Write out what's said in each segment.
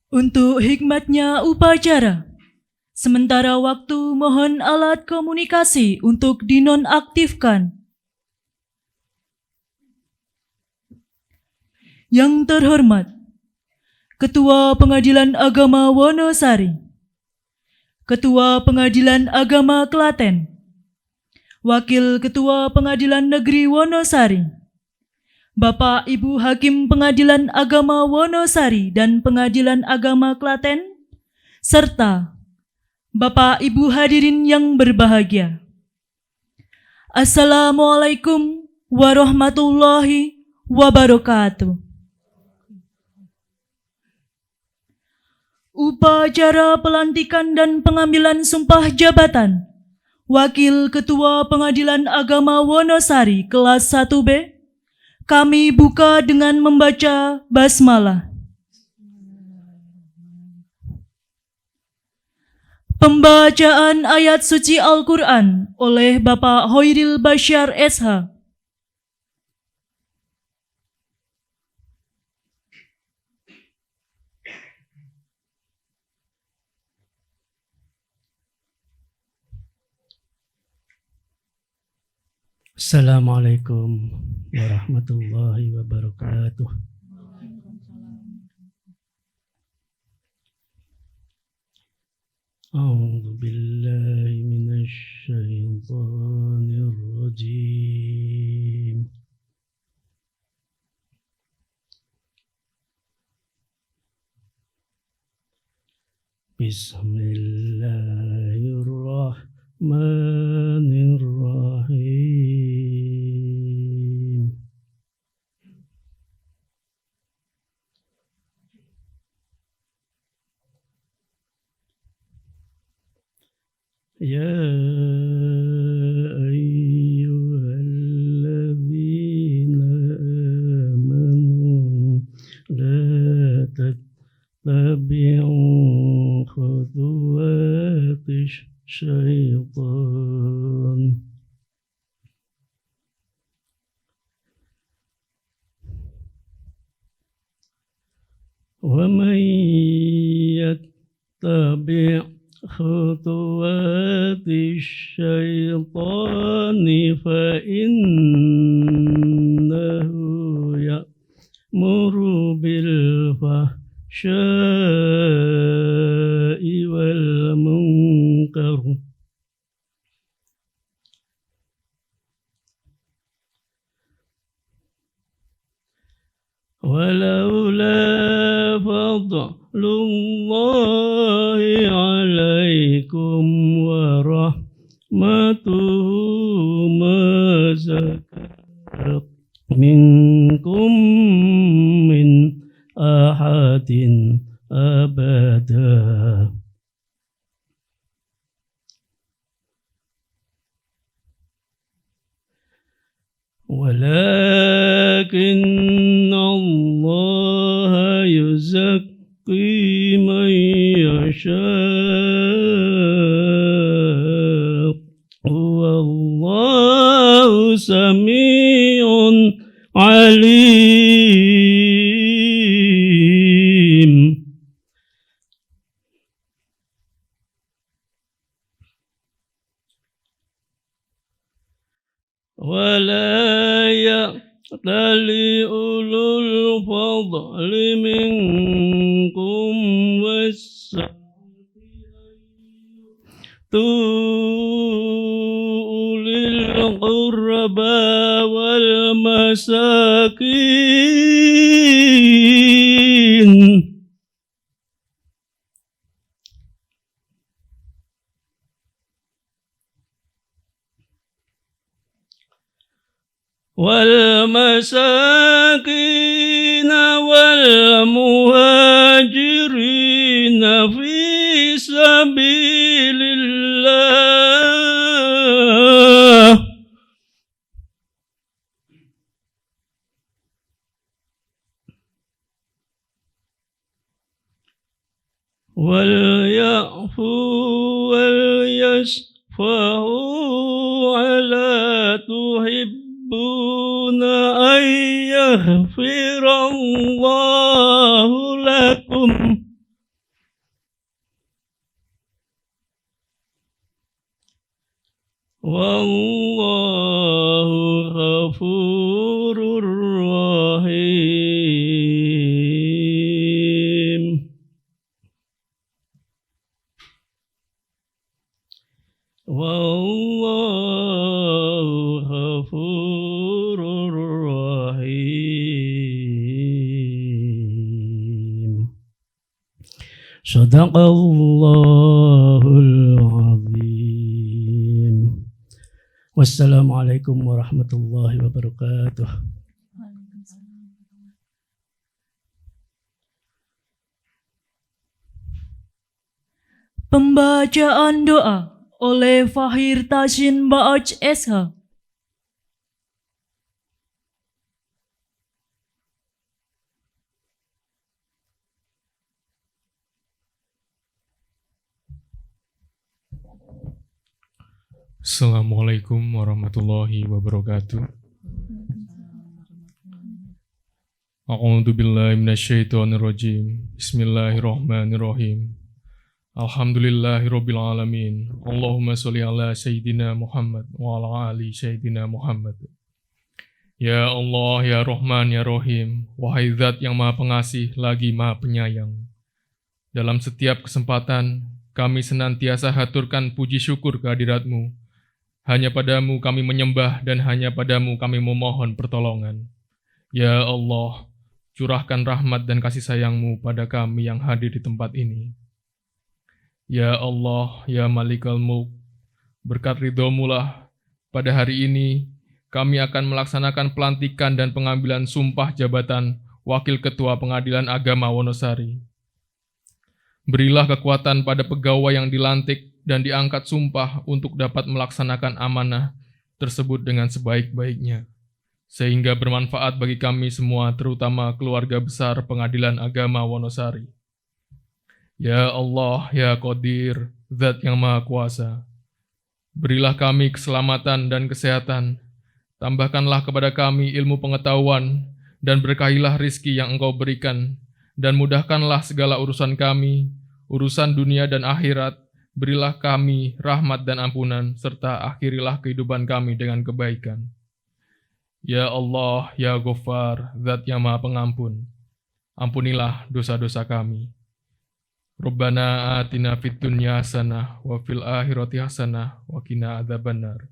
Untuk hikmatnya upacara, sementara waktu mohon alat komunikasi untuk dinonaktifkan. Yang terhormat, Ketua Pengadilan Agama Wonosari, Ketua Pengadilan Agama Klaten, Wakil Ketua Pengadilan Negeri Wonosari, Bapak Ibu Hakim Pengadilan Agama Wonosari dan Pengadilan Agama Klaten, serta Bapak Ibu hadirin yang berbahagia. Assalamualaikum warahmatullahi wabarakatuh. Upacara pelantikan dan pengambilan sumpah jabatan Wakil Ketua Pengadilan Agama Wonosari kelas 1B kami buka dengan membaca basmalah. Pembacaan ayat suci Al-Quran oleh Bapak Hoiril Bashar SH. Assalamualaikum warahmatullahi wabarakatuh. A'udzu billahi minasy syaithanir rajim. Bismillahirrahmanirrahim. Ya ayyuhalladzina amanu la tattabi'u khutuwatish syaitan. Wa man yattabi' khutuwatish syaitani fa innahu ya'muru bil fahsya'i wal munkar walaula fadlullahi alaikum wa rahmatuhu ma zaka minkum min ahadin abada. Walakin Allah yuzakki man yasha' wallahu sami'un alim. ولا يأتل أولو الفضل منكم والسعة أولي القربى والمساكين والمهاجرين في سبيل الله وليعفوا وليصفحوا ألا تحبون أن يغفر الله لكم wallahu ghafurur rahim. Wallahu ghafurur rahim. Sadaqallahul azim. Wassalamualaikum warahmatullahi wabarakatuh. Pembacaan doa oleh Fahir Tashin Ba'aj SH. Assalamualaikum warahmatullahi wabarakatuh. A'udzu billahi minasyaitonir rajim. Bismillahirrahmanirrahim. Alhamdulillahirabbil alamin. Allahumma shalli ala sayyidina Muhammad wa ala ali sayyidina Muhammad. Ya Allah, ya Rahman, ya Rahim, wahai Zat yang Maha Pengasih lagi Maha Penyayang. Dalam setiap kesempatan kami senantiasa haturkan puji syukur kehadirat-Mu. Hanya padamu kami menyembah dan hanya padamu kami memohon pertolongan. Ya Allah, curahkan rahmat dan kasih sayang-Mu pada kami yang hadir di tempat ini. Ya Allah, ya Malikal Mulk, berkat ridho-Mu lah, pada hari ini kami akan melaksanakan pelantikan dan pengambilan sumpah jabatan Wakil Ketua Pengadilan Agama Wonosari. Berilah kekuatan pada pegawai yang dilantik dan diangkat sumpah untuk dapat melaksanakan amanah tersebut dengan sebaik-baiknya, sehingga bermanfaat bagi kami semua, terutama keluarga besar Pengadilan Agama Wonosari. Ya Allah, ya Qadir, Zat yang Maha Kuasa, berilah kami keselamatan dan kesehatan, tambahkanlah kepada kami ilmu pengetahuan, dan berkahilah rizki yang Engkau berikan, dan mudahkanlah segala urusan kami, urusan dunia dan akhirat. Berilah kami rahmat dan ampunan, serta akhirilah kehidupan kami dengan kebaikan. Ya Allah, ya Ghaffar, Zat yang Maha Pengampun, ampunilah dosa-dosa kami. Rabbana atina fid dunya hasanah wa fil akhirati hasanah wa qina adzabannar.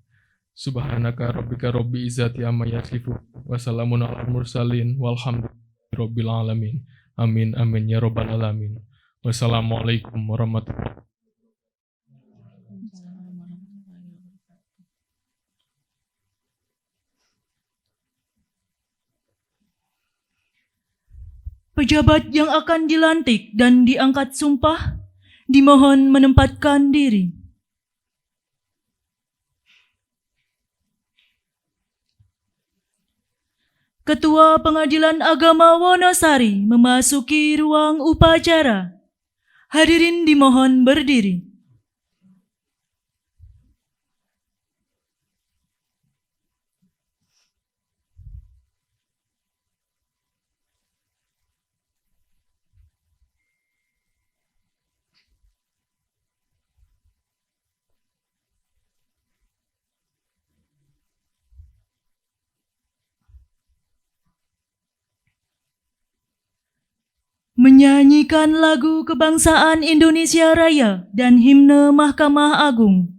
Subhanaka rabbika rabbil izzati amma yasifun wa salamun alal mursalin walhamdulillahi rabbil alamin. Amin amin ya rabbal alamin. Wassalamualaikum warahmatullahi wabarakatuh. Pejabat yang akan dilantik dan diangkat sumpah dimohon menempatkan diri. Ketua Pengadilan Agama Wonosari memasuki ruang upacara. Hadirin dimohon berdiri. Menyanyikan lagu kebangsaan Indonesia Raya dan himne Mahkamah Agung.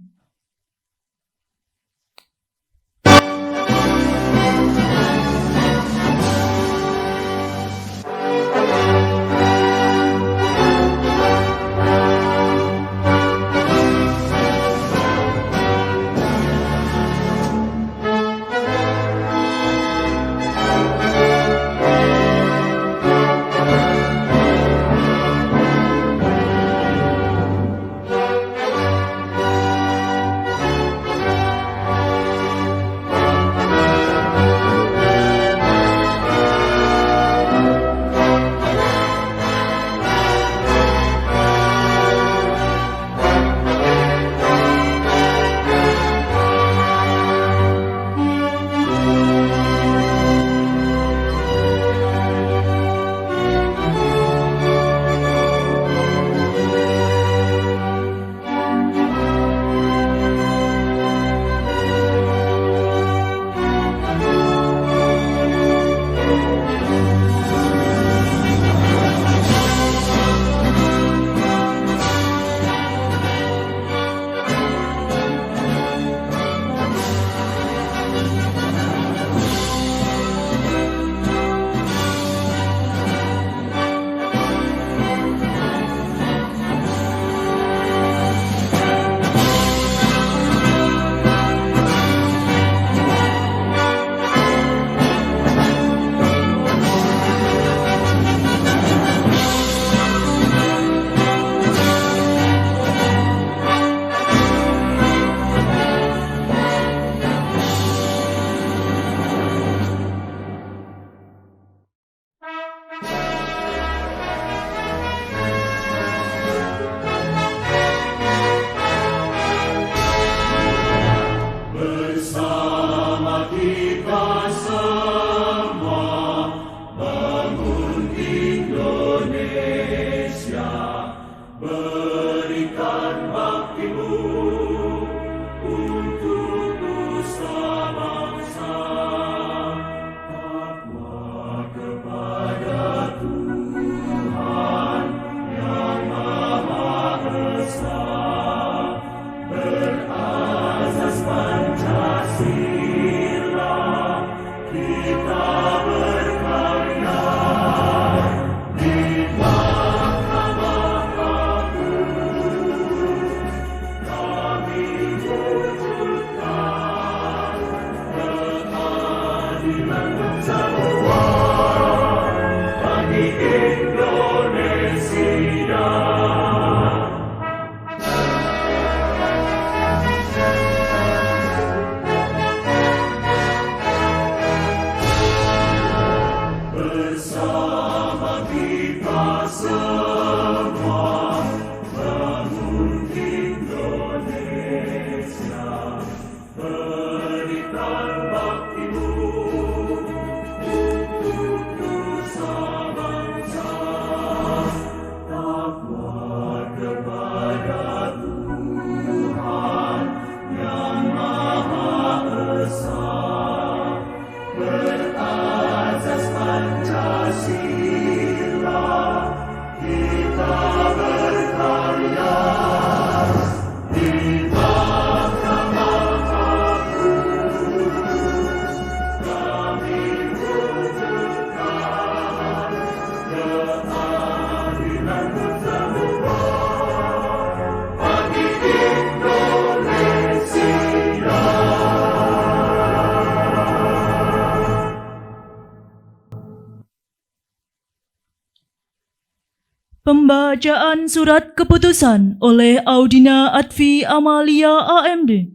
Pembacaan surat keputusan oleh Audina Atfi Amalia AMD.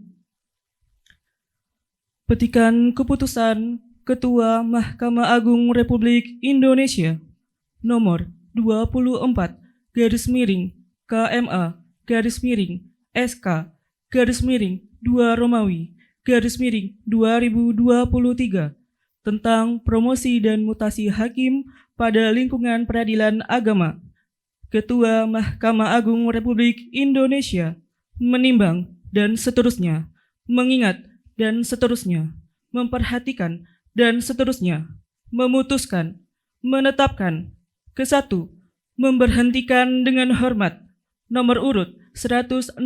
Petikan keputusan Ketua Mahkamah Agung Republik Indonesia nomor 24 KMA SK 2 Romawi 2023 tentang promosi dan mutasi hakim pada lingkungan peradilan agama. Ketua Mahkamah Agung Republik Indonesia menimbang dan seterusnya, mengingat dan seterusnya, memperhatikan dan seterusnya, memutuskan, menetapkan. Ke-1, memberhentikan dengan hormat nomor urut 169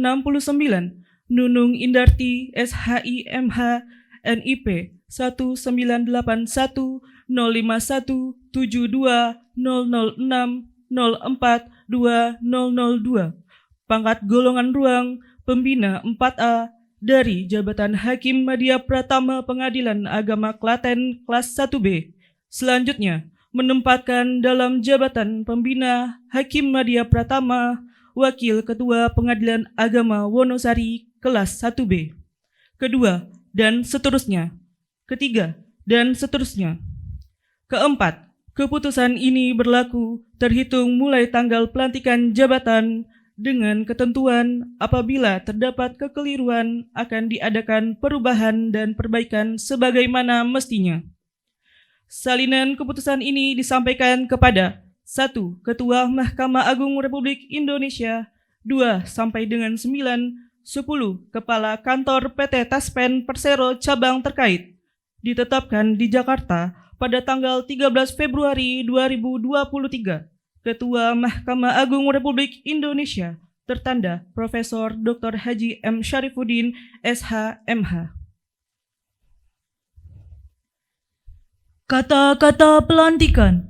Nunung Indarti SHI MH NIP 198172006042002, pangkat golongan ruang pembina 4A dari jabatan Hakim Madya Pratama Pengadilan Agama Klaten kelas 1B. Selanjutnya, menempatkan dalam jabatan pembina Hakim Madya Pratama Wakil Ketua Pengadilan Agama Wonosari kelas 1B. Kedua, dan seterusnya. Ketiga, dan seterusnya. Keempat, keputusan ini berlaku terhitung mulai tanggal pelantikan jabatan dengan ketentuan apabila terdapat kekeliruan akan diadakan perubahan dan perbaikan sebagaimana mestinya. Salinan keputusan ini disampaikan kepada 1. Ketua Mahkamah Agung Republik Indonesia 2 sampai dengan 9, 10. Kepala Kantor PT Taspen Persero Cabang terkait ditetapkan di Jakarta pada tanggal 13 Februari 2023. Ketua Mahkamah Agung Republik Indonesia tertanda Profesor Dr. Haji M. Syarifuddin SH MH. Kata-kata pelantikan.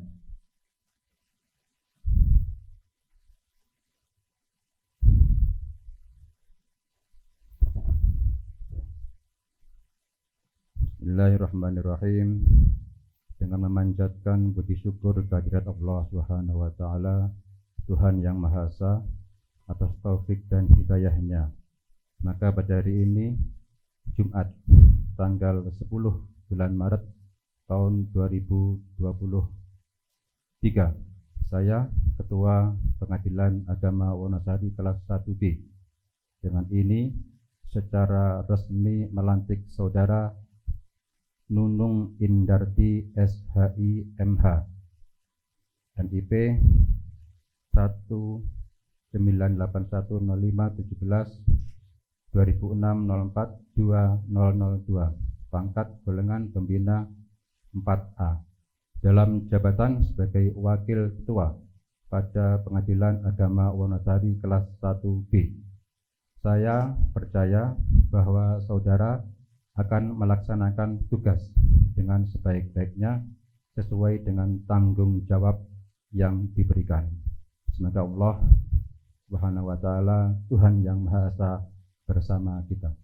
Bismillahirrahmanirrahim. Dengan memanjatkan puji syukur kehadirat Allah Subhanahu wa taala, Tuhan yang Maha Esa, atas taufik dan hidayahnya. Maka pada hari ini Jumat tanggal 10 bulan Maret tahun 2023, saya Ketua Pengadilan Agama Wonosari kelas 1B dengan ini secara resmi melantik Saudara Nunung Indarti SHI MH NIP pangkat golongan pembina 4A, dalam jabatan sebagai wakil ketua pada Pengadilan Agama Wonosari kelas 1B. Saya percaya bahwa saudara akan melaksanakan tugas dengan sebaik-baiknya sesuai dengan tanggung jawab yang diberikan. Semoga Allah Subhanahu wa Ta'ala, Tuhan yang Maha Esa, bersama kita.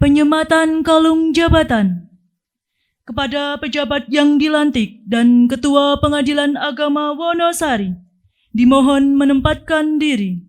Penyematan kalung jabatan kepada pejabat yang dilantik dan Ketua Pengadilan Agama Wonosari dimohon menempatkan diri.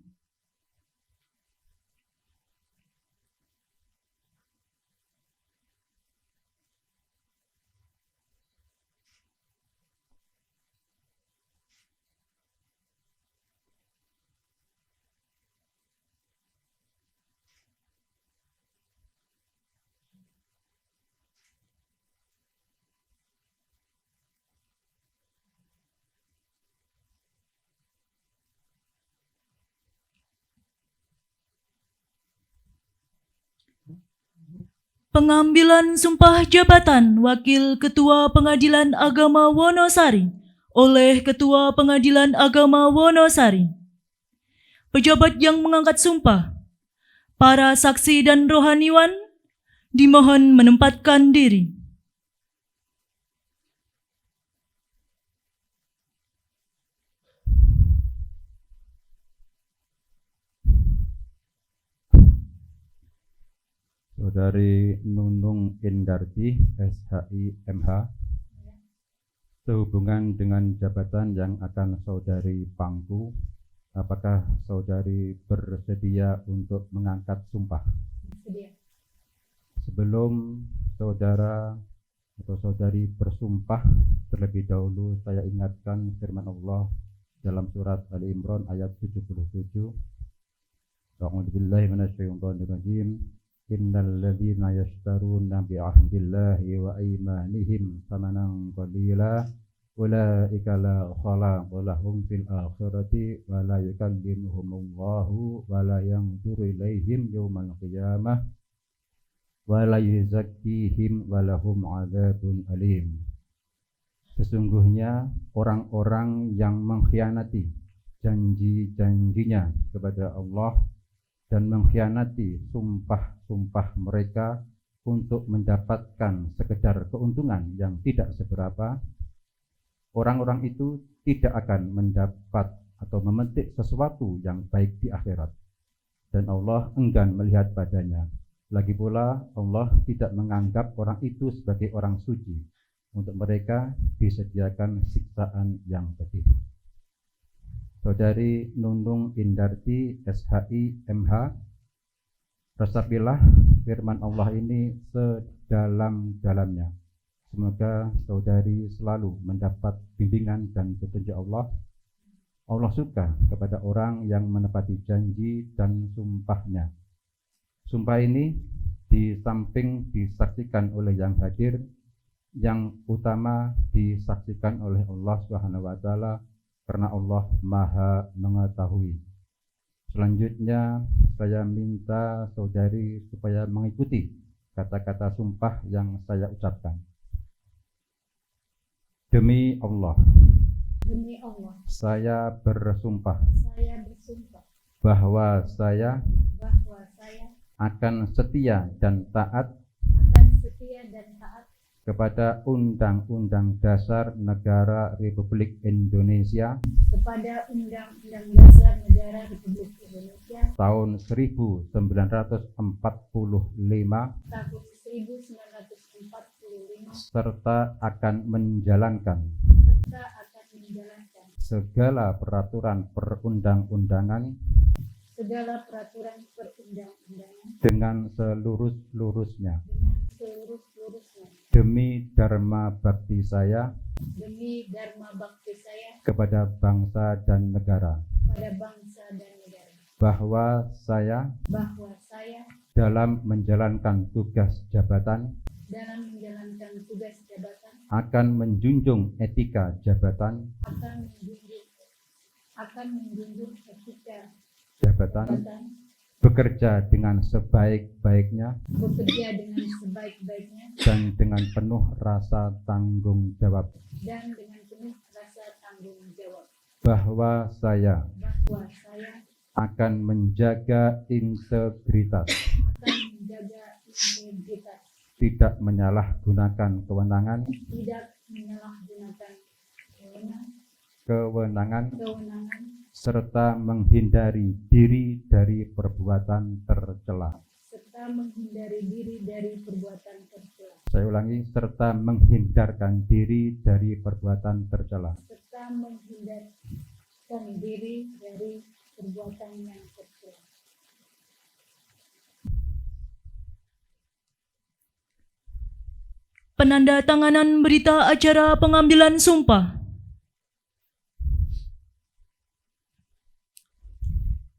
Pengambilan sumpah jabatan Wakil Ketua Pengadilan Agama Wonosari oleh Ketua Pengadilan Agama Wonosari. Pejabat yang mengangkat sumpah, para saksi dan rohaniwan dimohon menempatkan diri. Saudari Nunung Indarti, SHI MH, sehubungan dengan jabatan yang akan saudari pangku, apakah saudari bersedia untuk mengangkat sumpah? Bersedia. Sebelum saudara atau saudari bersumpah, terlebih dahulu saya ingatkan firman Allah dalam surat Ali Imran ayat 77. A'udzubillahi minasyaitonir rajim. Innal ladzina yashtaruna bi 'ahdillahi wa aymanihim thamanan qalila ulaika la khalaqa lahum fil akhirati wa la yukallimuhumullahu wa la yanzuru ilaihim yawmal qiyamah wa la yuzakkihim wa lahum 'adzabun alim. Sesungguhnya orang-orang yang mengkhianati janji-janjinya kepada Allah dan mengkhianati sumpah-sumpah mereka untuk mendapatkan sekedar keuntungan yang tidak seberapa, orang-orang itu tidak akan mendapat atau memetik sesuatu yang baik di akhirat, dan Allah enggan melihat padanya. Lagi pula Allah tidak menganggap orang itu sebagai orang suci. Untuk mereka disediakan siksaan yang pedih. Saudari Nunung Indarti, SHI MH, resapilah firman Allah ini sedalam-dalamnya. Semoga saudari selalu mendapat bimbingan dan petunjuk Allah. Allah suka kepada orang yang menepati janji dan sumpahnya. Sumpah ini di samping disaksikan oleh yang hadir, yang utama disaksikan oleh Allah Subhanahu wa Ta'ala, karena Allah Maha mengetahui. Selanjutnya saya minta saudari supaya mengikuti kata-kata sumpah yang saya ucapkan. Demi Allah, Demi Allah, saya bersumpah saya bersumpah bahwa saya bahwa saya akan setia dan taat akan setia dan taat kepada Undang-Undang Dasar Negara Republik Indonesia kepada Undang-Undang Dasar Negara Republik Indonesia tahun 1945 tahun 1945 serta akan menjalankan segala peraturan perundang-undangan segala peraturan perundang-undangan dengan seluruh-luruhnya dengan seluruh-luruhnya demi dharma bakti saya demi dharma bakti saya kepada bangsa dan negara, pada bangsa dan negara, bahwa saya bahwa saya dalam menjalankan tugas jabatan dalam menjalankan tugas jabatan akan menjunjung etika jabatan akan menjunjung etika jabatan jabatan, bekerja dengan sebaik-baiknya bekerja dengan sebaik-baiknya dan dengan penuh rasa tanggung jawab, dan dengan penuh rasa tanggung jawab, bahwa saya bahwa saya akan menjaga integritas, akan menjaga integritas, tidak menyalahgunakan kewenangan kewenangan, serta menghindari diri dari perbuatan tercela. serta menghindari diri dari perbuatan tercela. Saya ulangi, serta menghindarkan diri dari perbuatan tercela. Serta menghindarkan diri dari perbuatan yang tercela. Penandatanganan berita acara pengambilan sumpah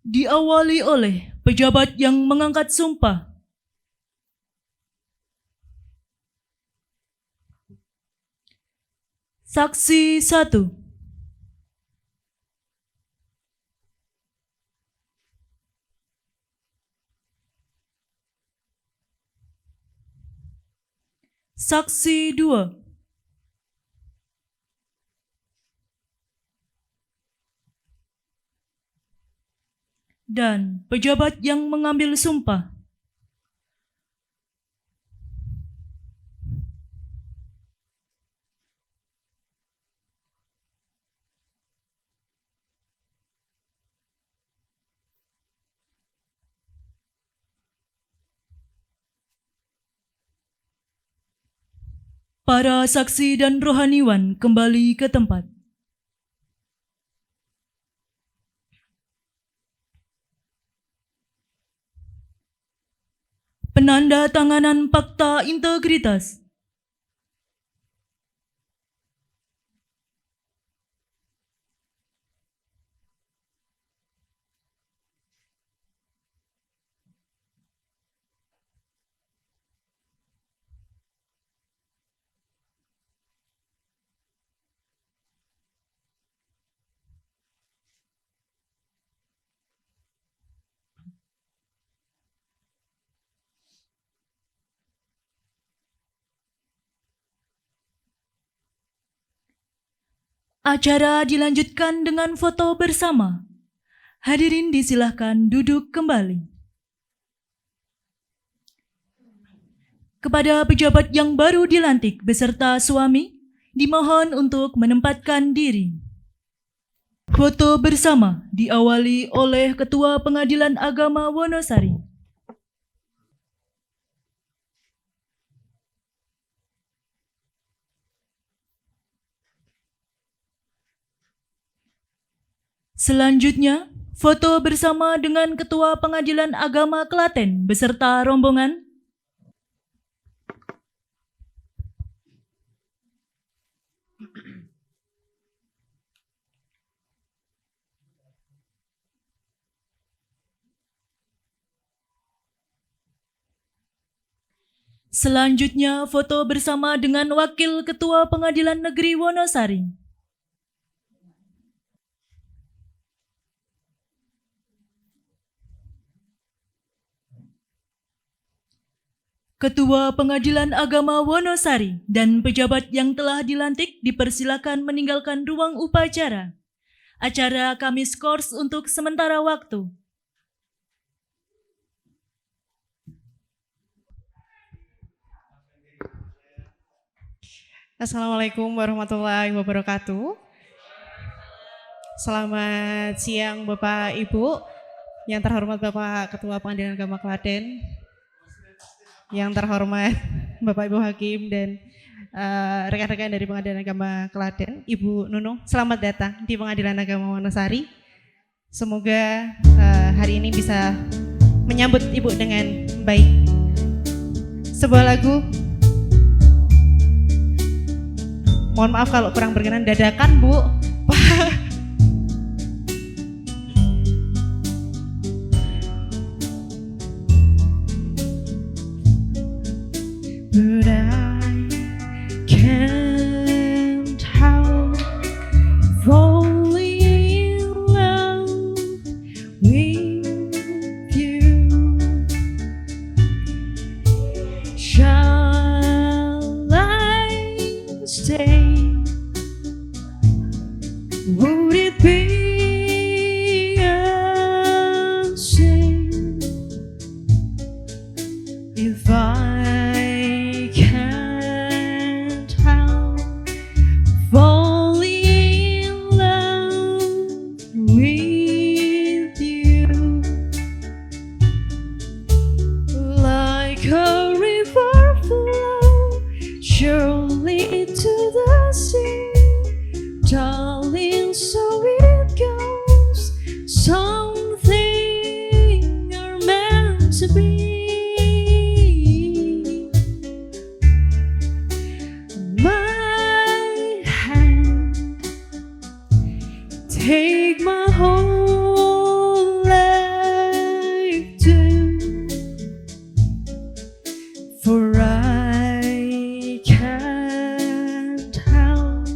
diawali oleh pejabat yang mengangkat sumpah. Saksi 1. Saksi 2. Dan pejabat yang mengambil sumpah. Para saksi dan rohaniwan kembali ke tempat. Penandatanganan fakta integritas. Acara dilanjutkan dengan foto bersama. Hadirin disilahkan duduk kembali. Kepada pejabat yang baru dilantik beserta suami, dimohon untuk menempatkan diri. Foto bersama diawali oleh Ketua Pengadilan Agama Wonosari. Selanjutnya, foto bersama dengan Ketua Pengadilan Agama Klaten beserta rombongan. Selanjutnya, foto bersama dengan Wakil Ketua Pengadilan Negeri Wonosari. Ketua Pengadilan Agama Wonosari dan pejabat yang telah dilantik dipersilakan meninggalkan ruang upacara. Acara kami skors untuk sementara waktu. Assalamualaikum warahmatullahi wabarakatuh. Selamat siang Bapak Ibu, yang terhormat Bapak Ketua Pengadilan Agama Klaten, yang terhormat Bapak Ibu Hakim dan rekan-rekan dari Pengadilan Agama Klaten, Ibu Nunung, selamat datang di Pengadilan Agama Wonosari. Semoga hari ini bisa menyambut Ibu dengan baik. Sebuah lagu, mohon maaf kalau kurang berkenan, dadakan Bu. But I can't help falling in love with you. Shall I stay? Would it be a sin if I can't help falling in love with you? Like a river flow surely to the sea, darling, so it goes. Something are meant to be. My hand, take my whole life too, for I can't help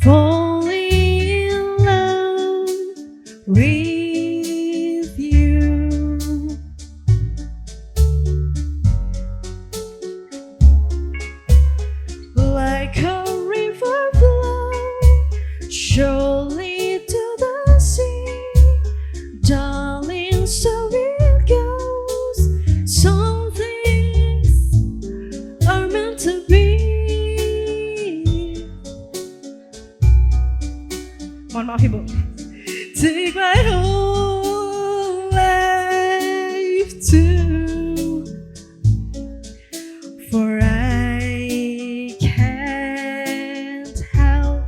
falling in love with you. Like a river flow surely to the sea, darling, so it goes. Some things are meant to be. Mohon maaf Ibu. Take my whole life too, for I can't help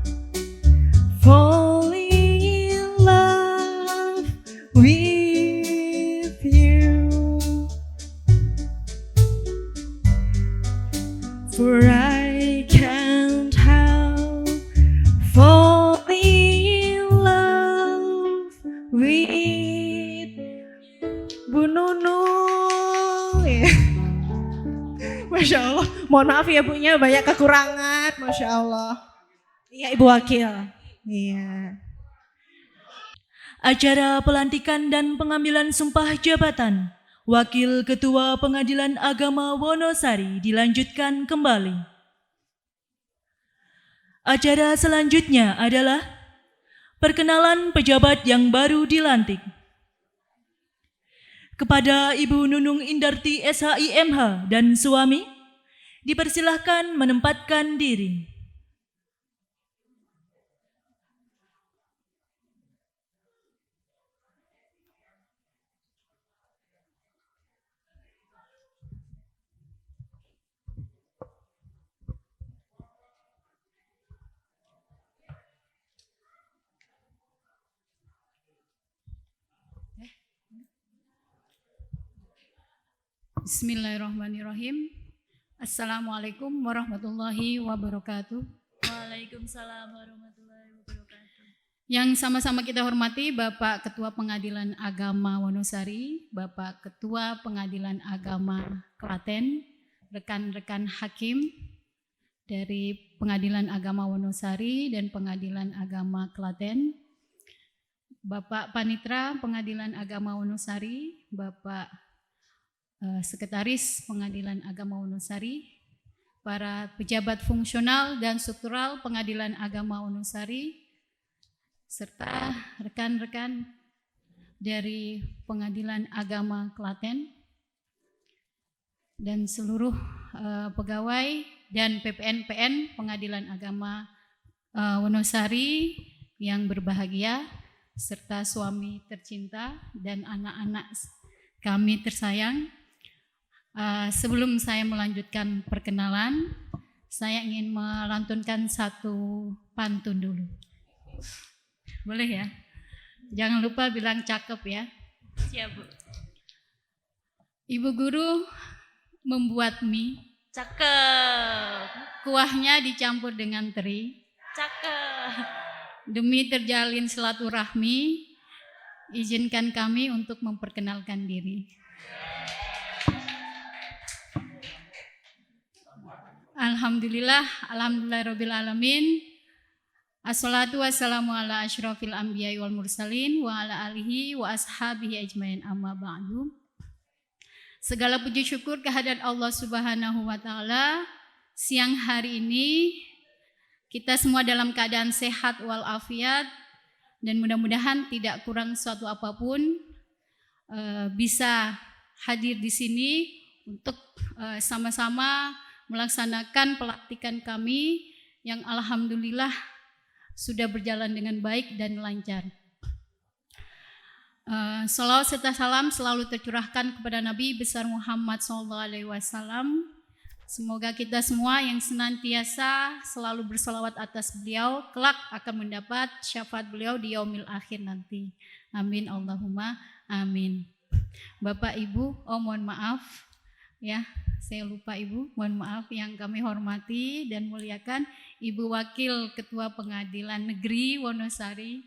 falling in love with you. For I can't help falling in love with Bu Nunung. Masya Allah, mohon maaf ya Bunya, banyak kekurangan. Masya Allah. Iya Ibu Wakil. Iya. Acara pelantikan dan pengambilan sumpah jabatan Wakil Ketua Pengadilan Agama Wonosari dilanjutkan kembali. Acara selanjutnya adalah perkenalan pejabat yang baru dilantik. Kepada Ibu Nunung Indarti SHIMH dan suami, dipersilahkan menempatkan diri. Bismillahirrahmanirrahim. Assalamualaikum warahmatullahi wabarakatuh. Waalaikumsalam warahmatullahi wabarakatuh. Yang sama-sama kita hormati Bapak Ketua Pengadilan Agama Wonosari, Bapak Ketua Pengadilan Agama Klaten, rekan-rekan hakim dari Pengadilan Agama Wonosari dan Pengadilan Agama Klaten, Bapak Panitra Pengadilan Agama Wonosari, Bapak Sekretaris Pengadilan Agama Wonosari, para pejabat fungsional dan struktural Pengadilan Agama Wonosari, serta rekan-rekan dari Pengadilan Agama Klaten, dan seluruh pegawai dan PPN Pengadilan Agama Wonosari yang berbahagia, serta suami tercinta dan anak-anak kami tersayang. Sebelum saya melanjutkan perkenalan, saya ingin melantunkan satu pantun dulu. Boleh ya? Jangan lupa bilang cakep ya. Siap, Bu. Ibu guru membuat mie, Cakep. kuahnya dicampur dengan teri. Cakep. Demi terjalin silaturahmi, izinkan kami untuk memperkenalkan diri. Alhamdulillahirabbil alamin. Assalatu wassalamu ala asyrafil anbiya'i wal mursalin wa ala alihi wa ashabihi ajmain, amma ba'du. Segala puji syukur kehadirat Allah Subhanahu wa taala. Siang hari ini kita semua dalam keadaan sehat walafiat dan mudah-mudahan tidak kurang suatu apapun, bisa hadir di sini untuk sama-sama melaksanakan pelantikan kami yang alhamdulillah sudah berjalan dengan baik dan lancar. Salawat serta salam selalu tercurahkan kepada Nabi besar Muhammad SAW. Semoga kita semua yang senantiasa selalu bersalawat atas beliau, kelak akan mendapat syafaat beliau di yaumil akhir nanti. Amin Allahumma amin. Bapak Ibu, mohon maaf ya, saya lupa Ibu, mohon maaf. Yang kami hormati dan muliakan Ibu Wakil Ketua Pengadilan Negeri Wonosari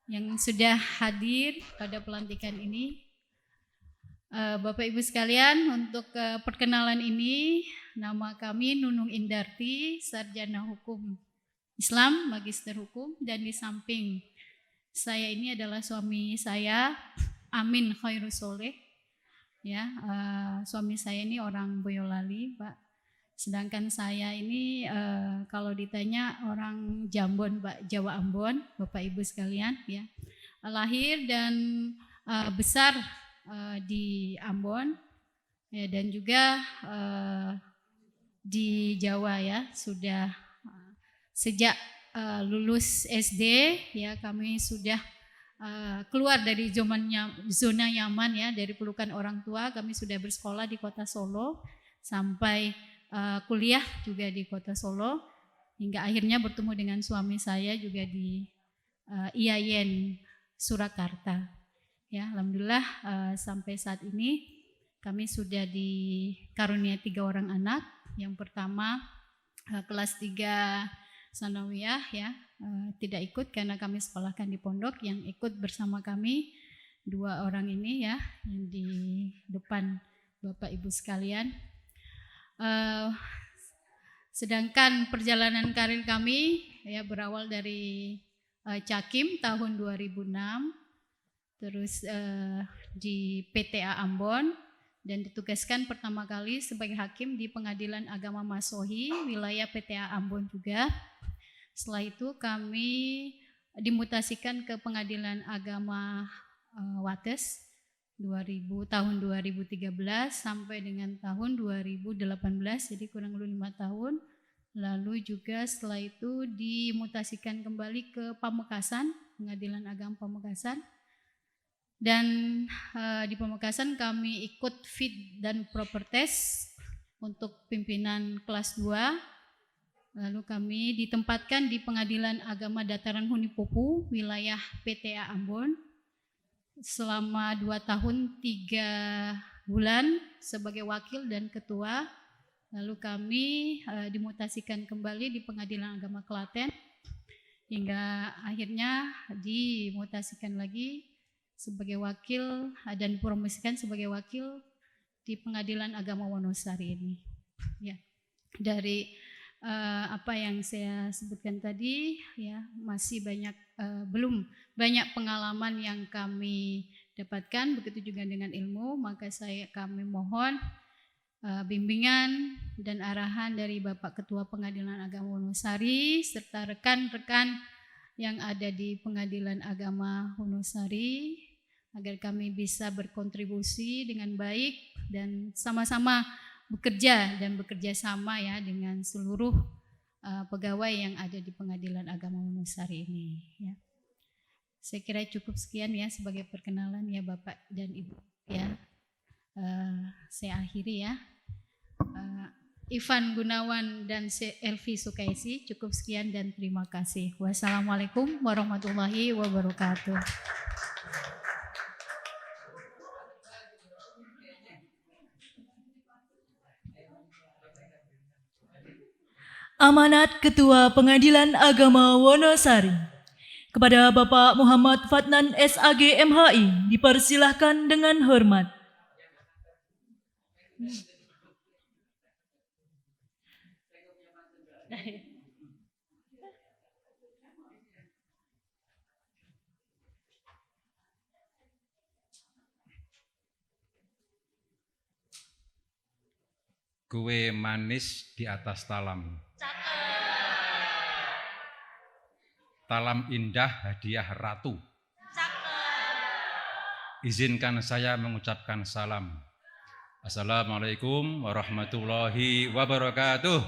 yang sudah hadir pada pelantikan ini. Bapak Ibu sekalian, untuk perkenalan ini, nama kami Nunung Indarti, Sarjana Hukum Islam, Magister Hukum, dan di samping saya ini adalah suami saya, Amin Khairus Soleh. Ya, suami saya ini orang Boyolali, Pak. Sedangkan saya ini kalau ditanya orang Jambon, Pak, Jawa Ambon, Bapak Ibu sekalian, ya. Lahir dan besar di Ambon, ya, dan juga di Jawa ya. Sudah sejak lulus SD ya, kami sudah keluar dari zona nyaman ya, dari pelukan orang tua. Kami sudah bersekolah di kota Solo sampai kuliah juga di kota Solo, hingga akhirnya bertemu dengan suami saya juga di IAIN Surakarta. Ya, alhamdulillah sampai saat ini kami sudah dikaruniai 3 orang anak. Yang pertama kelas 3 sanawiyah ya, tidak ikut karena kami sekolahkan di pondok. Yang ikut bersama kami 2 orang ini ya, yang di depan Bapak Ibu sekalian. Sedangkan perjalanan karir kami ya berawal dari Cakim tahun 2006. Terus di PTA Ambon, dan ditugaskan pertama kali sebagai hakim di Pengadilan Agama Masohi wilayah PTA Ambon juga. Setelah itu kami dimutasikan ke Pengadilan Agama Wates tahun 2013 sampai dengan tahun 2018, jadi kurang lebih 5 tahun. Lalu juga setelah itu dimutasikan kembali ke Pamekasan, Pengadilan Agama Pamekasan. Dan di Pamekasan kami ikut fit dan proper test untuk pimpinan kelas 2. Lalu kami ditempatkan di Pengadilan Agama Dataran Hunipopu wilayah PTA Ambon selama 2 tahun 3 bulan sebagai wakil dan ketua. Lalu kami dimutasikan kembali di Pengadilan Agama Klaten hingga akhirnya dimutasikan lagi sebagai wakil dan dipromosikan sebagai wakil di Pengadilan Agama Wonosari ini. Ya, dari apa yang saya sebutkan tadi, ya masih belum banyak pengalaman yang kami dapatkan, begitu juga dengan ilmu. Maka kami mohon bimbingan dan arahan dari Bapak Ketua Pengadilan Agama Wonosari serta rekan-rekan yang ada di Pengadilan Agama Wonosari, agar kami bisa berkontribusi dengan baik dan sama-sama bekerja dan bekerja sama ya dengan seluruh pegawai yang ada di Pengadilan Agama Wonosari ini ya. Saya kira cukup sekian ya sebagai perkenalan ya Bapak dan Ibu ya. Saya akhiri ya. Ivan Gunawan dan Elvi Sukaisi, cukup sekian dan terima kasih. Wassalamualaikum warahmatullahi wabarakatuh. Amanat Ketua Pengadilan Agama Wonosari kepada Bapak Muhammad Fatnan SAG MHI dipersilahkan dengan hormat. Kue manis di atas talam. Talam indah hadiah ratu. Izinkan saya mengucapkan salam. Assalamualaikum warahmatullahi wabarakatuh.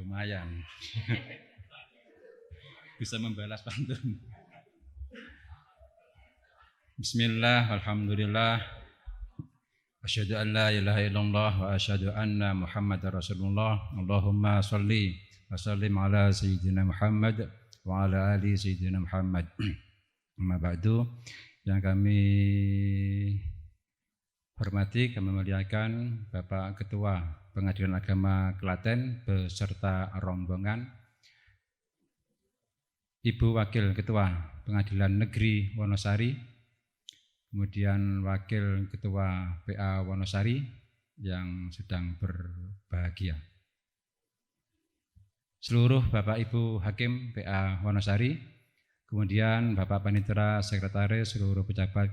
Lumayan. Bisa membalas pantun. Bismillah, alhamdulillah. Asyhadu an la ilaha illallah wa asyhadu anna Muhammadar Rasulullah. Allahumma shalli wa sallim ala sayyidina Muhammad wa ala ali sayyidina Muhammad. Amma ba'du, yang kami hormati, kami muliakan Bapak Ketua Pengadilan Agama Klaten beserta rombongan, Ibu Wakil Ketua Pengadilan Negeri Wonosari, kemudian Wakil Ketua PA Wonosari yang sedang berbahagia. Seluruh Bapak Ibu Hakim PA Wonosari, kemudian Bapak Panitera, Sekretaris, seluruh pejabat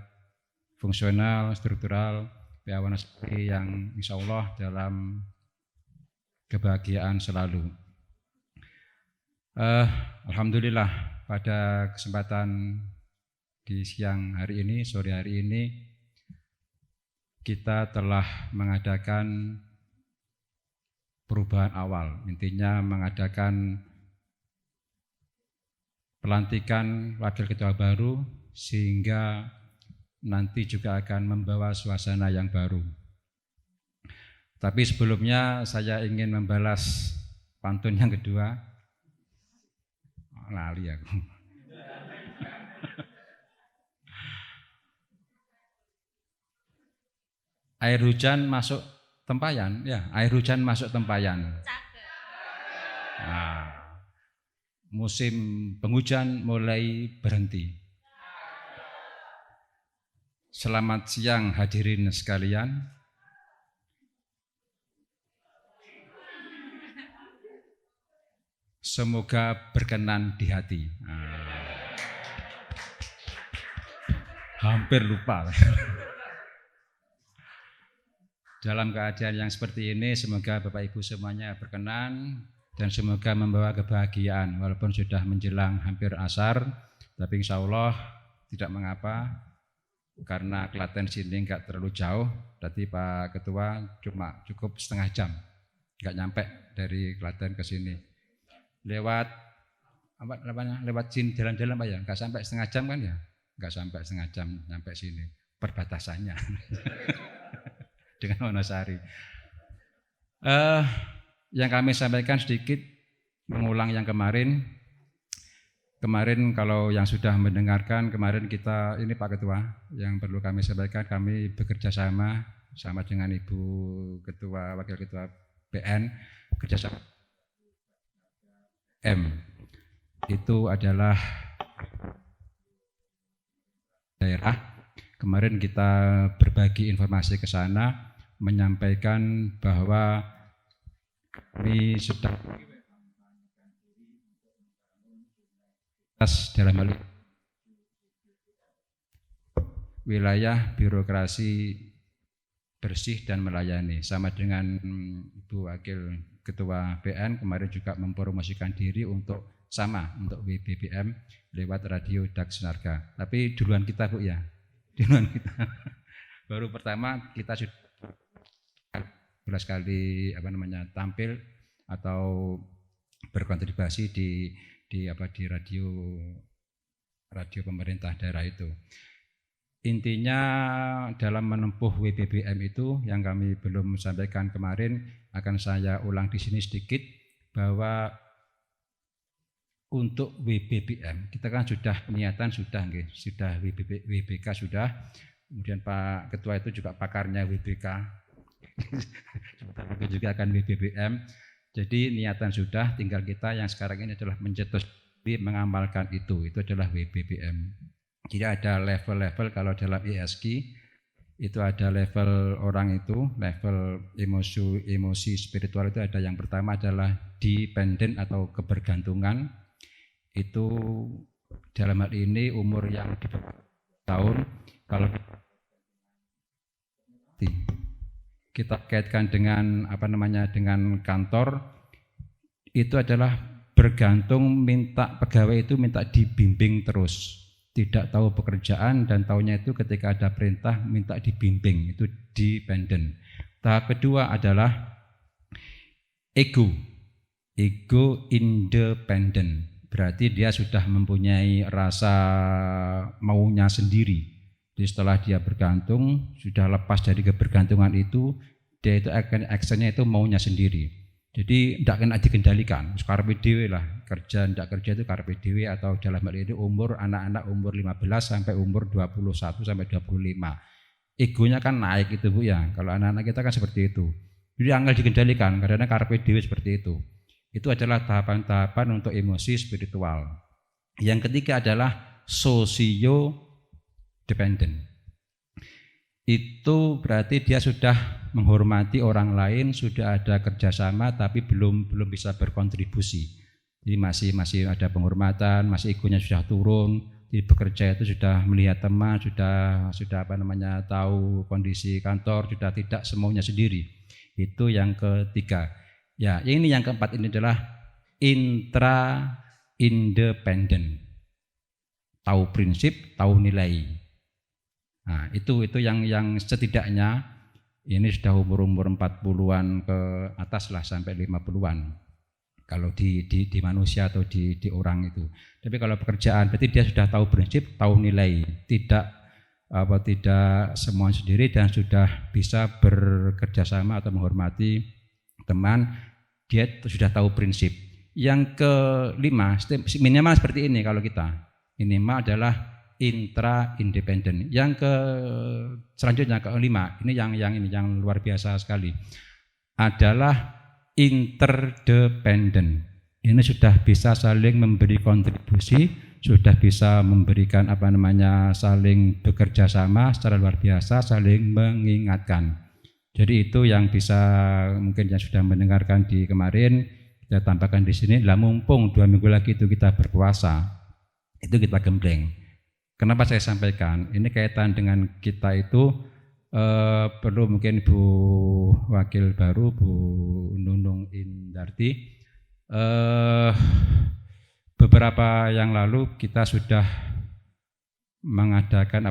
fungsional, struktural PA Wonosari yang insya Allah dalam kebahagiaan selalu. Alhamdulillah pada kesempatan di siang hari ini, sore hari ini, kita telah mengadakan perubahan awal. Intinya mengadakan pelantikan wakil ketua baru, sehingga nanti juga akan membawa suasana yang baru. Tapi sebelumnya saya ingin membalas pantun yang kedua. Lali aku. Air hujan masuk tempayan, ya. Air hujan masuk tempayan. Nah, musim penghujan mulai berhenti. Selamat siang hadirin sekalian. Semoga berkenan di hati. Hampir lupa. Dalam keadaan yang seperti ini, semoga Bapak Ibu semuanya berkenan dan semoga membawa kebahagiaan. Walaupun sudah menjelang hampir asar, tapi insya Allah tidak mengapa, karena Klaten sini enggak terlalu jauh. Tadi Pak Ketua cuma cukup setengah jam, enggak nyampe dari Klaten ke sini. Lewat sini jalan-jalan Pak ya, enggak sampai setengah jam kan ya? Enggak sampai setengah jam nyampe sini, perbatasannya. Dengan Wonosari. Yang kami sampaikan sedikit mengulang yang kemarin. Kemarin kalau yang sudah mendengarkan, kemarin kita, ini Pak Ketua, yang perlu kami sampaikan, kami bekerja sama dengan Ibu Ketua, Wakil Ketua PN, kerjasama M. Itu adalah daerah. Kemarin kita berbagi informasi ke sana, menyampaikan bahwa kami sedang dalam hal wilayah birokrasi bersih dan melayani, sama dengan Ibu Wakil Ketua PN kemarin juga mempromosikan diri untuk WBBM lewat radio Dak Senarga. Tapi duluan kita Bu ya, duluan kita. Baru pertama kita sudah belas kali tampil atau berkontribusi di radio pemerintah daerah itu. Intinya dalam menempuh WBBM itu yang kami belum sampaikan kemarin akan saya ulang di sini sedikit, bahwa untuk WBBM kita kan sudah niatan sudah WBK sudah, kemudian Pak Ketua itu juga pakarnya WBK sebentar lagi juga akan WBBM. Jadi niatan sudah, tinggal kita yang sekarang ini adalah mencetus mengamalkan itu adalah WBBM. Jadi ada level-level kalau dalam ESG itu ada level orang itu, level emosi spiritual itu ada yang pertama adalah dependent atau kebergantungan. Itu dalam hal ini umur yang di bawah tahun, kalau kita kaitkan dengan dengan kantor, itu adalah bergantung, minta pegawai itu minta dibimbing terus. Tidak tahu pekerjaan dan taunya itu ketika ada perintah minta dibimbing, itu dependent. Tahap kedua adalah ego independent, berarti dia sudah mempunyai rasa maunya sendiri. Jadi setelah dia bergantung, sudah lepas dari kebergantungan itu, dia itu akan actionnya itu maunya sendiri. Jadi tidak kena dikendalikan, karpe dhewe lah, kerja tidak kerja itu karpe dhewe, atau dalam hal ini umur anak-anak umur 15 sampai umur 21 sampai 25. Egonya kan naik itu Bu ya, kalau anak-anak kita kan seperti itu. Jadi angel dikendalikan, karena karpe dhewe seperti itu. Itu adalah tahapan-tahapan untuk emosi spiritual. Yang ketiga adalah socio dependent. Itu berarti dia sudah menghormati orang lain, sudah ada kerjasama tapi belum bisa berkontribusi. Jadi masih ada penghormatan, masih egonya sudah turun. Jadi bekerja itu sudah melihat teman, sudah tahu kondisi kantor, sudah tidak semuanya sendiri. Itu yang ketiga. Ya, ini yang keempat ini adalah intra independent. Tahu prinsip, tahu nilai. Nah, itu yang setidaknya ini sudah umur 40-an ke atas lah, sampai 50-an. Kalau di manusia atau di orang itu. Tapi kalau pekerjaan berarti dia sudah tahu prinsip, tahu nilai, tidak semua sendiri, dan sudah bisa bekerja sama atau menghormati teman, dia sudah tahu prinsip. Yang kelima, minimal seperti ini kalau kita. Minimal adalah intra independent. Yang selanjutnya kelima, ini yang luar biasa sekali, adalah interdependent. Ini sudah bisa saling memberi kontribusi, sudah bisa memberikan saling bekerja sama secara luar biasa, saling mengingatkan. Jadi itu yang bisa, mungkin yang sudah mendengarkan di kemarin, kita tambahkan di sini. Lah mumpung 2 minggu lagi itu kita berpuasa, itu kita gembleng. Kenapa saya sampaikan? Ini kaitan dengan kita itu perlu mungkin Bu Wakil baru, Bu Nunung Indarti, beberapa yang lalu kita sudah mengadakan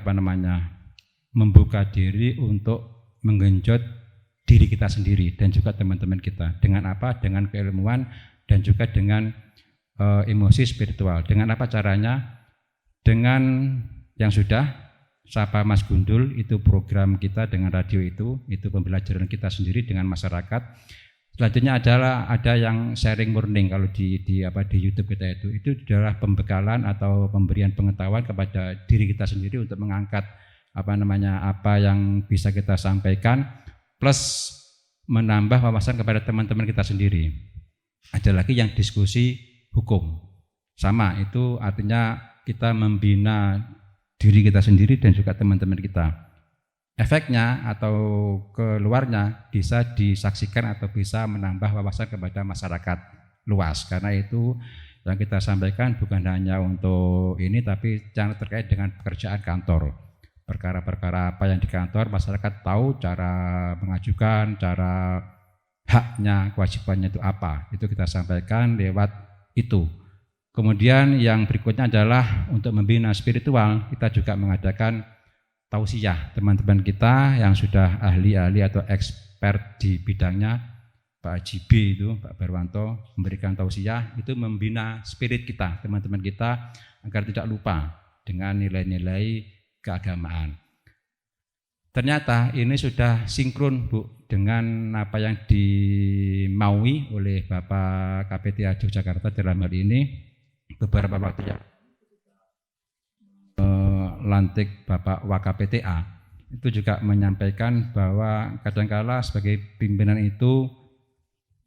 membuka diri untuk menggenjot diri kita sendiri dan juga teman-teman kita. Dengan apa? Dengan keilmuan dan juga dengan emosi spiritual. Dengan apa caranya? Dengan yang sudah Sapa Mas Gundul, itu program kita dengan radio itu pembelajaran kita sendiri dengan masyarakat. Selanjutnya adalah ada yang sharing morning kalau di YouTube kita itu adalah pembekalan atau pemberian pengetahuan kepada diri kita sendiri untuk mengangkat apa yang bisa kita sampaikan, plus menambah wawasan kepada teman-teman kita sendiri. Ada lagi yang diskusi hukum. Sama, itu artinya kita membina diri kita sendiri dan juga teman-teman kita. Efeknya atau keluarnya bisa disaksikan atau bisa menambah wawasan kepada masyarakat luas. Karena itu yang kita sampaikan bukan hanya untuk ini, tapi yang terkait dengan pekerjaan kantor. Perkara-perkara apa yang di kantor, masyarakat tahu cara mengajukan, cara haknya, kewajibannya itu apa. Itu kita sampaikan lewat itu. Kemudian yang berikutnya adalah untuk membina spiritual, kita juga mengadakan tausiah teman-teman kita yang sudah ahli-ahli atau expert di bidangnya, Pak JB itu, Pak Barwanto memberikan tausiah, itu membina spirit kita, teman-teman kita agar tidak lupa dengan nilai-nilai keagamaan. Ternyata ini sudah sinkron Bu dengan apa yang dimaui oleh Bapak KPTA Yogyakarta dalam hal ini beberapa waktu yang lantik Bapak WKPTA itu juga menyampaikan bahwa kadangkala sebagai pimpinan itu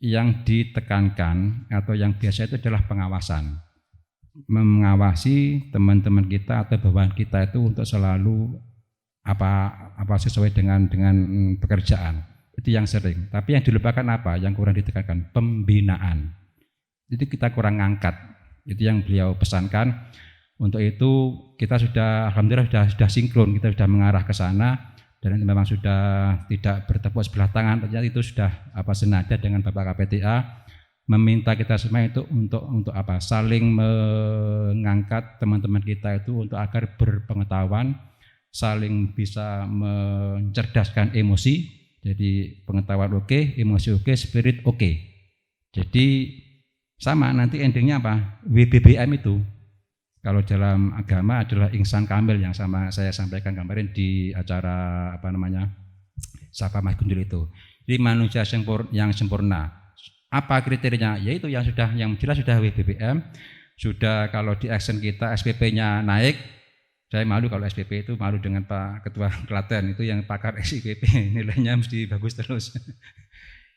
yang ditekankan atau yang biasa itu adalah pengawasan, mengawasi teman-teman kita atau bawahan kita itu untuk selalu apa sesuai dengan pekerjaan, itu yang sering. Tapi yang dilupakan apa? Yang kurang ditekankan pembinaan. Itu kita kurang angkat. Itu yang beliau pesankan. Untuk itu kita sudah alhamdulillah sudah sinkron, kita sudah mengarah ke sana dan itu memang sudah tidak bertepuk sebelah tangan. Ternyata itu sudah senada dengan Bapak KPTA meminta kita semua itu untuk apa? Saling mengangkat teman-teman kita itu untuk agar berpengetahuan, saling bisa mencerdaskan emosi. Jadi pengetahuan oke, emosi oke, spirit oke. Jadi sama nanti endingnya apa? WBBM itu. Kalau dalam agama adalah insan kamil yang sama saya sampaikan kemarin di acara Sapa Mas Gundul itu. Jadi manusia yang sempurna. Apa kriterianya? Yaitu yang jelas sudah WBBM, sudah kalau di action kita SPP-nya naik. Saya malu kalau SPP itu malu dengan Pak Ketua Klaten itu yang pakar SIPP nilainya mesti bagus terus.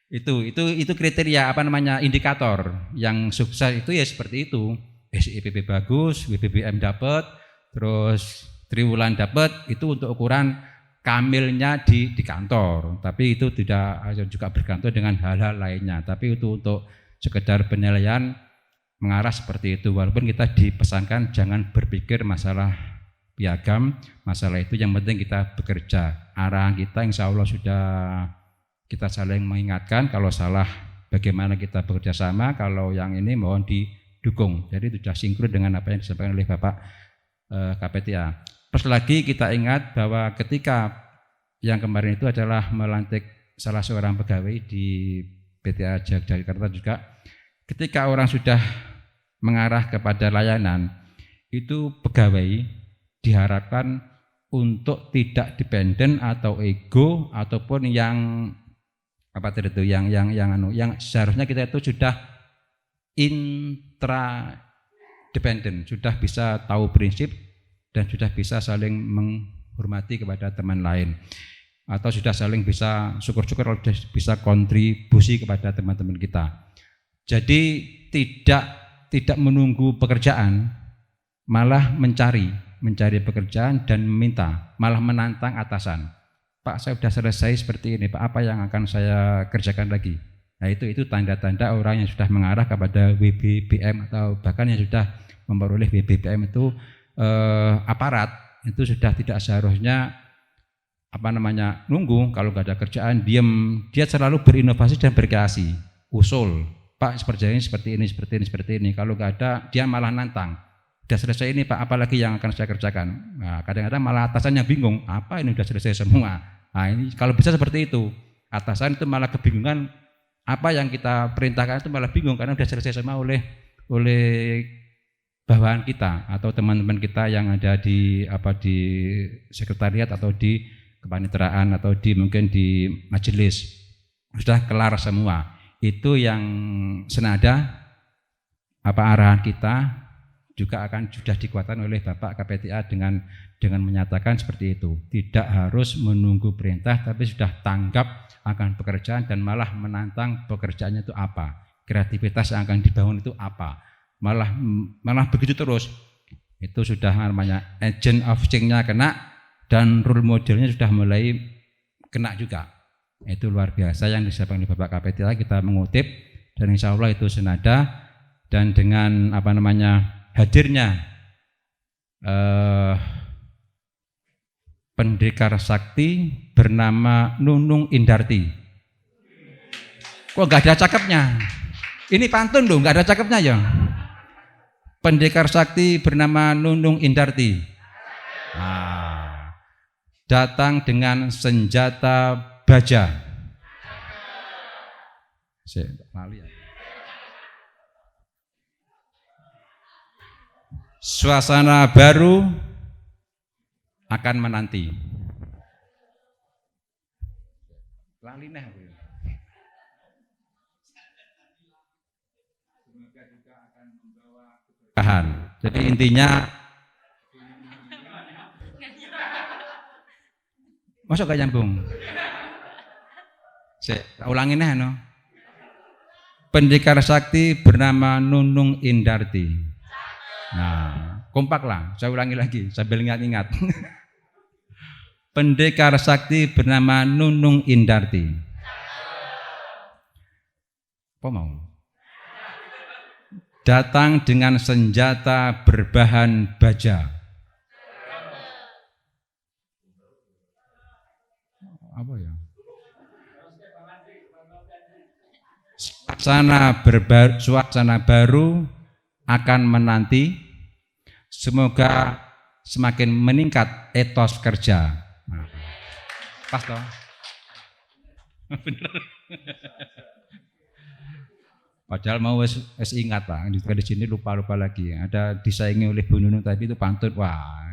itu kriteria indikator yang sukses itu ya seperti itu. SIPP bagus, WBBM dapat, terus triwulan dapat, itu untuk ukuran kamilnya di kantor. Tapi itu tidak juga bergantung dengan hal-hal lainnya. Tapi itu untuk sekedar penilaian mengarah seperti itu. Walaupun kita dipesankan jangan berpikir masalah piagam, masalah itu yang penting kita bekerja. Arahan kita insya Allah sudah kita saling mengingatkan, kalau salah bagaimana kita bekerja sama, kalau yang ini mohon didukung. Jadi itu sudah sinkron dengan apa yang disampaikan oleh Bapak KPTA. Terus lagi kita ingat bahwa ketika yang kemarin itu adalah melantik salah seorang pegawai di PTA Jakarta juga, ketika orang sudah mengarah kepada layanan, itu pegawai diharapkan untuk tidak dependen atau ego ataupun yang yang seharusnya kita itu sudah intradependen, sudah bisa tahu prinsip dan sudah bisa saling menghormati kepada teman lain, atau sudah saling bisa syukur-syukur kalau sudah bisa kontribusi kepada teman-teman kita. Jadi tidak menunggu pekerjaan, malah mencari pekerjaan dan meminta, malah menantang atasan. Pak, saya sudah selesai seperti ini, Pak, apa yang akan saya kerjakan lagi? Nah itu tanda-tanda orang yang sudah mengarah kepada WBBM atau bahkan yang sudah memperoleh WBBM itu aparat, itu sudah tidak seharusnya nunggu. Kalau nggak ada kerjaan diam, dia selalu berinovasi dan berkreasi, usul, Pak seperti ini. Kalau nggak ada dia malah nantang. Sudah selesai ini Pak, apalagi yang akan saya kerjakan? Nah, kadang-kadang malah atasannya bingung, apa ini sudah selesai semua? Nah ini kalau bisa seperti itu, atasan itu malah kebingungan, apa yang kita perintahkan itu malah bingung karena sudah selesai semua oleh bawahan kita atau teman-teman kita yang ada di sekretariat atau di kepaniteraan atau mungkin di majelis, sudah kelar semua. Itu yang senada arahan kita juga akan sudah dikuatkan oleh Bapak KPTA dengan menyatakan seperti itu. Tidak harus menunggu perintah, tapi sudah tanggap akan pekerjaan dan malah menantang pekerjaannya itu apa, kreativitas yang akan dibangun itu apa, malah begitu terus. Itu sudah namanya agent of change-nya kena dan role modelnya sudah mulai kena juga. Itu luar biasa yang disampaikan oleh Bapak KPTA, kita mengutip dan insya Allah itu senada. Dan dengan hadirnya pendekar sakti bernama Nunung Indarti. Kok nggak ada cakepnya? Ini pantun loh, nggak ada cakepnya ya. Pendekar sakti bernama Nunung Indarti. Nah, datang dengan senjata baja. Suasana baru akan menanti. Jadi intinya, masuk gak nyambung? Saya ulangin ya, no. Pendekar sakti bernama Nunung Indarti. Nah, kompak lah. Saya ulangi lagi sambil ingat-ingat. Pendekar sakti bernama Nunung Indarti. Apa mau? Datang dengan senjata berbahan baja. Apa ya? Suasana baru akan menanti. Semoga semakin meningkat etos kerja. Nah, pas toh? Bener. Padahal mau wes ingat Pak, di sini lupa lagi. Ada disaingi oleh Bu Nunung tadi itu pantun. Wah.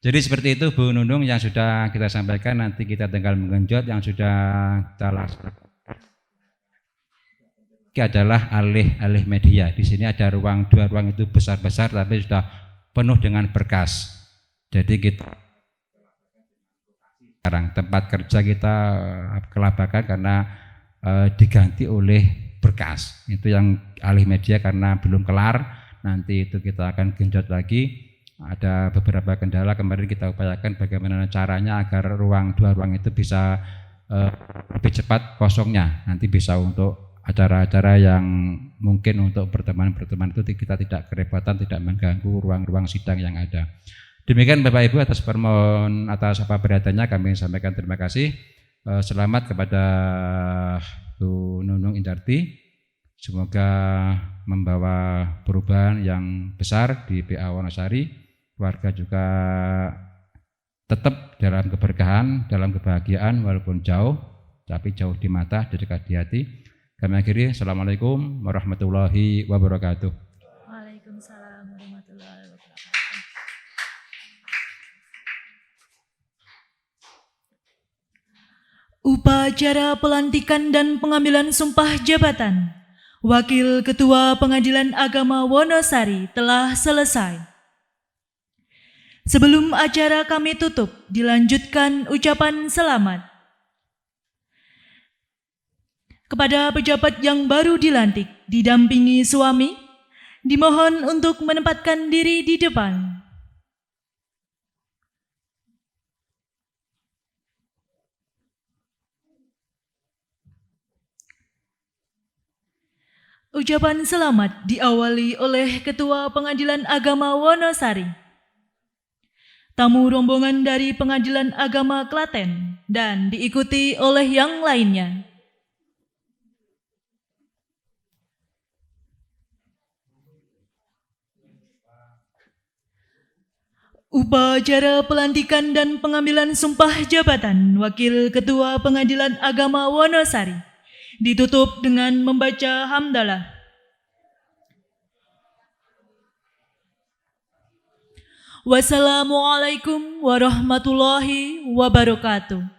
Jadi seperti itu Bu Nunung yang sudah kita sampaikan, nanti kita tinggal menggenjot yang sudah kita laksanakan. Ini adalah alih media. Di sini ada dua ruang itu besar-besar tapi sudah penuh dengan berkas. Jadi kita sekarang tempat kerja kita kelabakan karena diganti oleh berkas. Itu yang alih media karena belum kelar. Nanti itu kita akan genjot lagi. Ada beberapa kendala kemarin kita upayakan bagaimana caranya agar dua ruang itu bisa lebih cepat kosongnya. Nanti bisa untuk acara-acara yang mungkin untuk pertemuan-pertemuan itu kita tidak kerepotan, tidak mengganggu ruang-ruang sidang yang ada. Demikian Bapak Ibu, atas permohon atas apa beratanya kami sampaikan terima kasih. Selamat kepada Bu Nunung Indarti. Semoga membawa perubahan yang besar di PA Wonosari. Keluarga juga tetap dalam keberkahan, dalam kebahagiaan walaupun jauh, tapi jauh di mata, dekat di hati. Kami akhiri, Assalamualaikum warahmatullahi wabarakatuh. Waalaikumsalam warahmatullahi wabarakatuh. Upacara pelantikan dan pengambilan sumpah jabatan Wakil Ketua Pengadilan Agama Wonosari telah selesai. Sebelum acara kami tutup, dilanjutkan ucapan selamat kepada pejabat yang baru dilantik, didampingi suami, dimohon untuk menempatkan diri di depan. Ucapan selamat diawali oleh Ketua Pengadilan Agama Wonosari, tamu rombongan dari Pengadilan Agama Klaten, dan diikuti oleh yang lainnya. Upacara pelantikan dan pengambilan sumpah jabatan Wakil Ketua Pengadilan Agama Wonosari ditutup dengan membaca hamdalah. Wassalamualaikum warahmatullahi wabarakatuh.